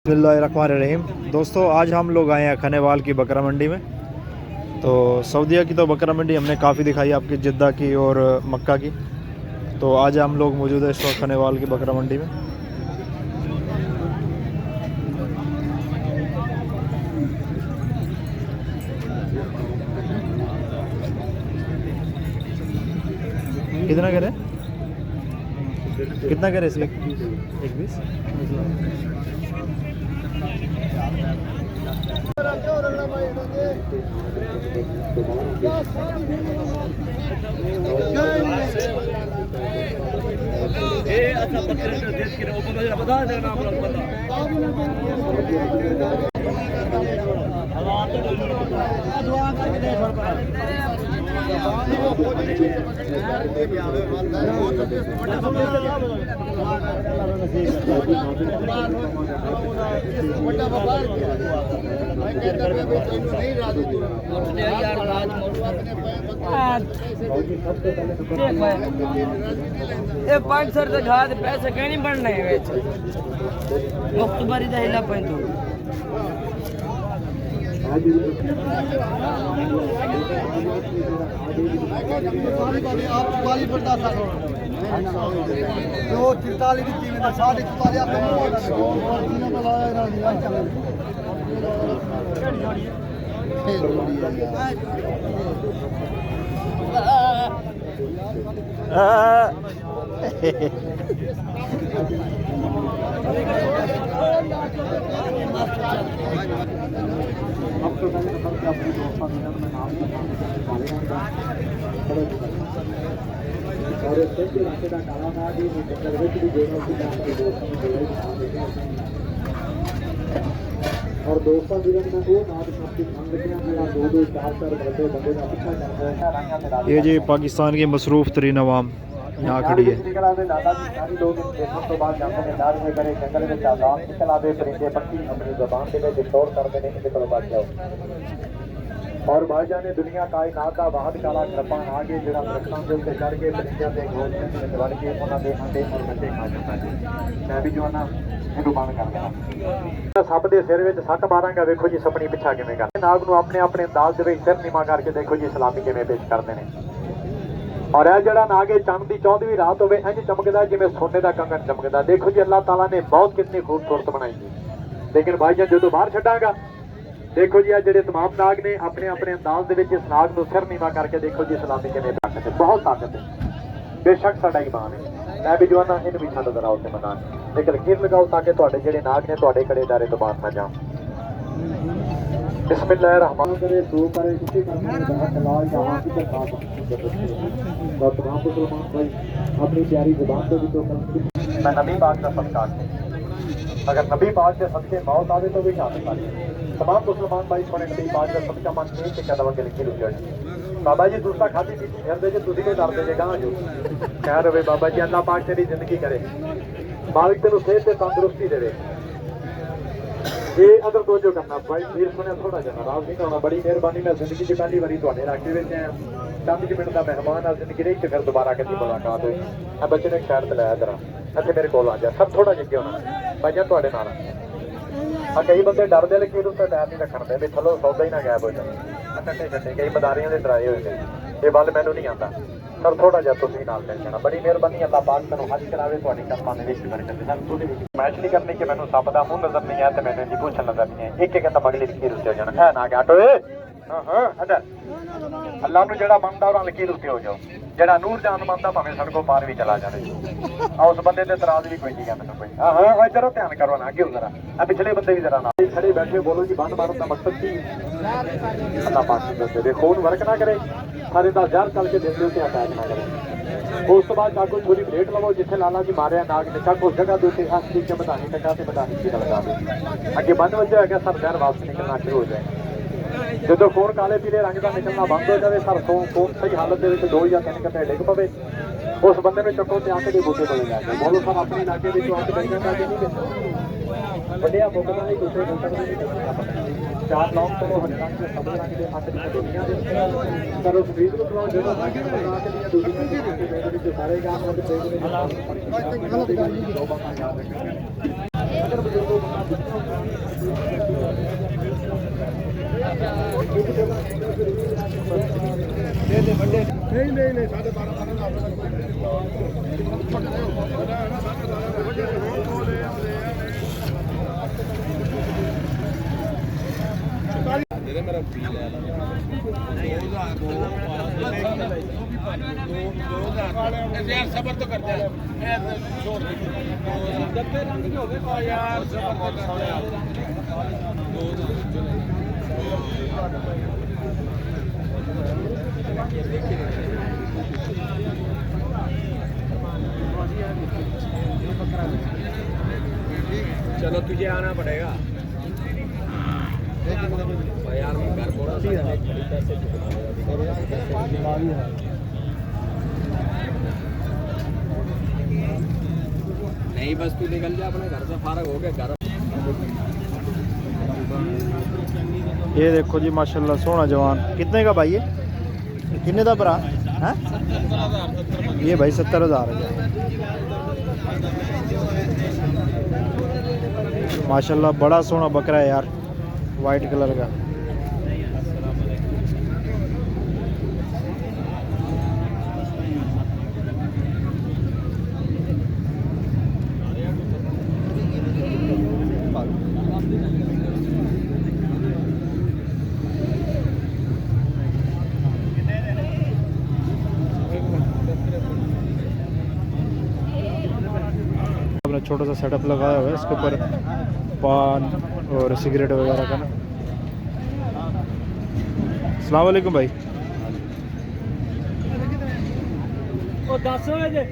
बिस्मिल्लाहिर्रहमानिर्रहीम। दोस्तों, आज हम लोग आए हैं खनेवाल की बकरा मंडी में। तो सऊदीया की तो बकरा मंडी हमने काफ़ी दिखाई आपकी, जिद्दा की और मक्का की। तो आज हम लोग मौजूद है इस वक्त खनेवाल की बकरा मंडी में। कितना करे, कितना करे इसके? 21। ये 500 से घात पैसे कहीं नहीं बढ़ने हैं मुफ्त बारी दा हिला पैंतो जो 44 की कीमत है 44 और दोस्तों ये जी पाकिस्तान की मसरूफ़ तरीन अवाम यहाँ खड़ी है। और भाईजान ने दुनिया कायनात का वाहद काला कृपान आगे जरा दरख्तां दे उत्ते चढ़ के परिंदियां ते घोड़ियां ते वड़ के उन्हां दे अंडे और बच्चे खा ਜਾਂਦਾ ਜੀ। मैं भी जो है ना ਇਹਨੂੰ ਬੰਦ ਕਰ ਦੇਣਾ। ਸੱਪ ਦੇ ਸਿਰ ਵਿੱਚ ਸੱਟ ਮਾਰਾਂਗਾ, ਵੇਖੋ ਜੀ ਸਪਣੀ ਪਿੱਛਾ ਕਿਵੇਂ ਕਰਦੇ। ਨਾਗ ਨੂੰ ਆਪਣੇ ਆਪਣੇ ਅੰਦਾਜ਼ ਦੇ ਵਿੱਚ ਸਿਰ ਨੀਵਾਂ ਕਰਕੇ ਦੇਖੋ ਜੀ ਸਲਾਮੀ ਕਿਵੇਂ ਪੇਸ਼ ਕਰਦੇ ਨੇ। ਔਰ ਇਹ ਜਿਹੜਾ ਨਾਗ ਇਹ ਚੰਦ ਦੀ 14ਵੀਂ ਰਾਤ ਹੋਵੇ ਇੰਜ ਚਮਕਦਾ ਜਿਵੇਂ ਸੋਨੇ ਦਾ ਕੰਗਣ ਚਮਕਦਾ। ਦੇਖੋ ਜੀ ਅੱਲਾਹ ਤਾਲਾ ਨੇ ਬਹੁਤ ਕਿੰਨੀ ਖੂਬਸੂਰਤ ਬਣਾਈ ਹੈ। ਲੇਕਿਨ ਭਾਈਜਾਨ ਜਦੋਂ ਬਾਹਰ ਛੱਡਾਂਗਾ देखो जी, ਜਿਹੜੇ तमाम नाग ने अपने अपने अंदाज ਦੇ ਵਿੱਚ ਇਸ ਨਾਗ ਨੂੰ ਸਿਰ ਨੀਵਾਂ ਕਰਕੇ ਦੇਖੋ ਜੀ ਸਲਾਮੀ ਕਿਵੇਂ ਤਾਕਤ ਹੈ, ਬਹੁਤ ਤਾਕਤ ਹੈ। ਬੇਸ਼ੱਕ ਸਾਡਾ ਈਮਾਨ ਹੈ। मैं भी जो है ना ਇਹਨੂੰ ਵੀ ਛੱਡ ਦਰਾਓ ਤੇ ਮੈਦਾਨ ਲੇਕਿਨ ਲਕੀਰ ਲਗਾਓ ਤਾਂ ਕਿ ਤੁਹਾਡੇ ਜਿਹੜੇ ਨਾਗ ਨੇ ਤੁਹਾਡੇ ਕੜੇ ਦਾਰੇ ਤੋਂ ਬਾਹਰ ਨਾ ਜਾਣ। बिस्मिल्लाहिर्रहमान करे दो करे किसी करने में बहुत लाल जहां की तरफ और तमाम मुसलमान भाई अपनी प्यारी जुबान पे भी तो मैं नबी पाक का सत्कार अगर नबी पाक के सदके मौत आवे तो भी शामिल वाली तमाम मुसलमान भाई थोड़े नबी पाक का सदका मन नहीं कि कदम के लिखी रुक जाए। बाबा जी दूसरा खाती पीती फिरते जे तुसी के डरते जे गां जो कह रहे बाबा जी अल्लाह पाक तेरी जिंदगी करे, मालिक तेनू सेहत ते तंदुरुस्ती देवे। ये अगर दो जो करना भाई फिर सुने थोड़ा जा नाराज नहीं होना। बड़ी मेहरबानी, मैं जिंदगी की पहली बारी तुहाडे इलाके विच आया, 5 मिनट का मेहमान आ, जिंदगी रही तो फिर दोबारा कभी मुलाकात हुई। मैं बच्चे ने एक साइड ते लाया जरा इत्थे मेरे कोल आ जा, सब थोड़ा जिहा होना भाई जान तुहाडे नाल। कई बंदे डरदे लकीर उत्ते पैर नहीं रखण दे भी थल्लों सौदा ही ना गायब हो जाए। कट्टे कट्टे कई मदारियां दे डराए हुए ने, ये बल मैनूं नहीं आंदा। सर थोड़ा जिहा तुसीं नाल ले जाना। बड़ी मेहरबानी, अल्लाह पाक तैनूं हज करावे, तुहाडी कर्मां दे विच बरकत दे। सर तुसीं मैच नहीं करनी कि मैनूं सप दा मूंह नज़र नहीं आया ते मैनूं इहदी पूछ नज़र नहीं आई। एक एक कहंदा बड़ी लकीर उत्ते हो जाना है ना गया टोए। हाँ हाँ अदर अल्लाह नूं जेड़ा मनदा उहनां लकीर उत्ते हो जाओ, जेड़ा नूर जान मनदा भावें सड़कों पार भी चला जाए। उस बंदे ते इतराज भी कोई नहीं है मैनूं कोई। हाँ हाँ इधर ध्यान करो ना, क्यों जरा पिछले बंदे भी जरा ना खड़े बैठे बोलो जी बंद मारन दा मकसद की अल्लाह पाक दे दे खून वर्क ना करे, सारे दा जहर चल के दिल दे उत्ते अटैक ना करे। उस तो बाद चाकू थोड़ी प्लेट लवो जिथे लाला जी मारिया नाग ने, चाकू उस जगह के हस के मदानी टका से मदानी की लगा दे अगे बंद वजह है सब जहर वापस निकलना शुरू हो जाए। जो खून काले पीले रंग का निकलना बंद हो जाए, सर खून सही हालत के 2 या 3 घंटे डिग पवे, उस बंदे में चुको ते आके बूटे कोल जाके बोलो सर अपने इलाके में आके बैठना चाहिए नहीं बढ़िया भुगतना नहीं दूसरे चार लोग तो हर रंग के सब रंग के हाथ में दुनिया दे सर उस वीर को जो बना के लिए दूसरी के सारे काम में अगर बुजुर्गों सबर तो करते हैं यार चलो तुझे आना पड़ेगा यार मैं घर नहीं बस तू निकल जा अपने घर से फारग हो गया घर ये देखो जी माशाल्लाह सोना जवान। कितने का भाई ये कितने का भरा है? ये भाई 70,000 है माशाल्लाह। बड़ा सोना बकरा है यार, वाइट कलर का। अपना छोटा सा सेटअप लगाया हुआ है, इसके ऊपर पान और सिगरेट वगैरह का ना। अस्सलाम वालेकुम भाई। ओ 10 बजे